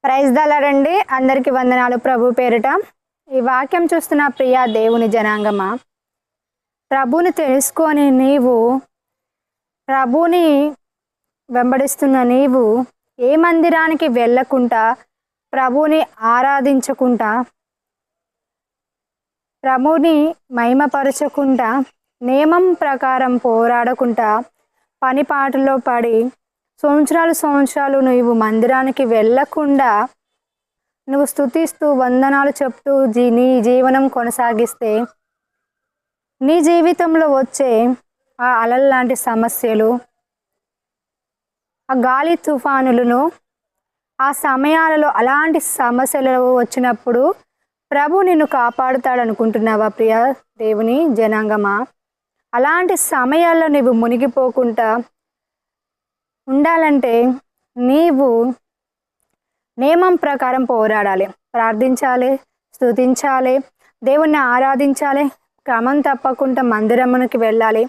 Praise దళరండి. అందరికి వందనాలు ప్రభు పేరిట. ఈ వాక్యం చూస్తున్న ప్రియ దేవుని జనాంగమా, ప్రభుని తెలుసుకొని నీవు, ప్రభుని వెంబడిస్తున్న నీవు ఏ మందిరానికి వెళ్ళకుండా, ప్రభుని ఆరాధించకుండా, ప్రభుని మహిమపరచకుండా, నియమం ప్రకారం పోరాడకుండా, పనిపాటలో పడి సంవత్సరాలు నువ్వు మందిరానికి వెళ్ళకుండా నువ్వు స్తుతిస్తూ వందనాలు చెప్తూ నీ జీవనం కొనసాగిస్తే నీ జీవితంలో వచ్చే ఆ అలల లాంటి సమస్యలు, ఆ గాలి తుఫానులను, ఆ సమయాలలో అలాంటి సమస్యలు వచ్చినప్పుడు ప్రభు నిన్ను కాపాడుతాడు అనుకుంటున్నావా ప్రియ దేవుని జనాంగమా? అలాంటి సమయాల్లో నువ్వు మునిగిపోకుండా ఉండాలంటే నీవు నియమం ప్రకారం పోరాడాలి, ప్రార్థించాలి, స్తుతించాలి, దేవుణ్ణి ఆరాధించాలి, క్రమం తప్పకుండా మందిరమునికి వెళ్ళాలి.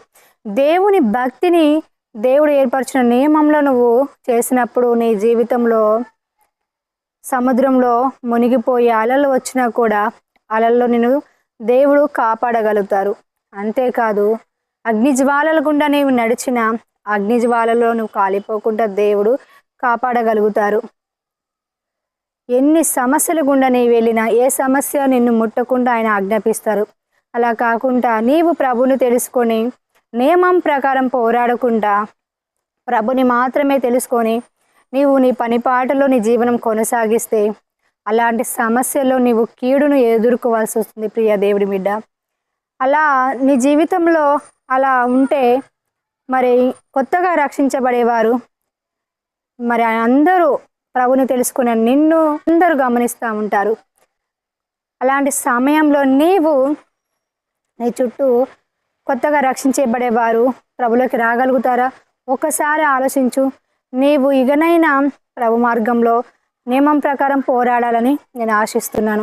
దేవుని భక్తిని దేవుడు ఏర్పరిచిన నియమంలో నువ్వు చేసినప్పుడు నీ జీవితంలో సముద్రంలో మునిగిపోయి అలలు వచ్చినా కూడా అలల్లో నిన్ను దేవుడు కాపాడగలుగుతారు. అంతేకాదు అగ్ని జ్వాలల గుండా నీవు నడిచిన అగ్ని జ్వాలలో నువ్వు కాలిపోకుండా దేవుడు కాపాడగలుగుతారు. ఎన్ని సమస్యలు గుండా నీవు వెళ్ళినా ఏ సమస్య నిన్ను ముట్టకుండా ఆయన ఆజ్ఞాపిస్తారు. అలా కాకుండా నీవు ప్రభుని తెలుసుకొని నియమం ప్రకారం పోరాడకుండా ప్రభుని మాత్రమే తెలుసుకొని నీవు నీ పనిపాటలో నీ జీవనం కొనసాగిస్తే అలాంటి సమస్యలో నీవు కీడును ఎదుర్కోవాల్సి వస్తుంది ప్రియ దేవుడి బిడ్డ. అలా నీ జీవితంలో అలా ఉంటే మరి కొత్తగా రక్షించబడేవారు మరి అందరూ ప్రభుని తెలుసుకున్న నిన్ను అందరూ గమనిస్తూ ఉంటారు. అలాంటి సమయంలో నీవు నీ చుట్టూ కొత్తగా రక్షించబడేవారు ప్రభులోకి రాగలుగుతారా? ఒకసారి ఆలోచించు. నీవు ఇకనైనా ప్రభు మార్గంలో నియమం ప్రకారం పోరాడాలని నేను ఆశిస్తున్నాను.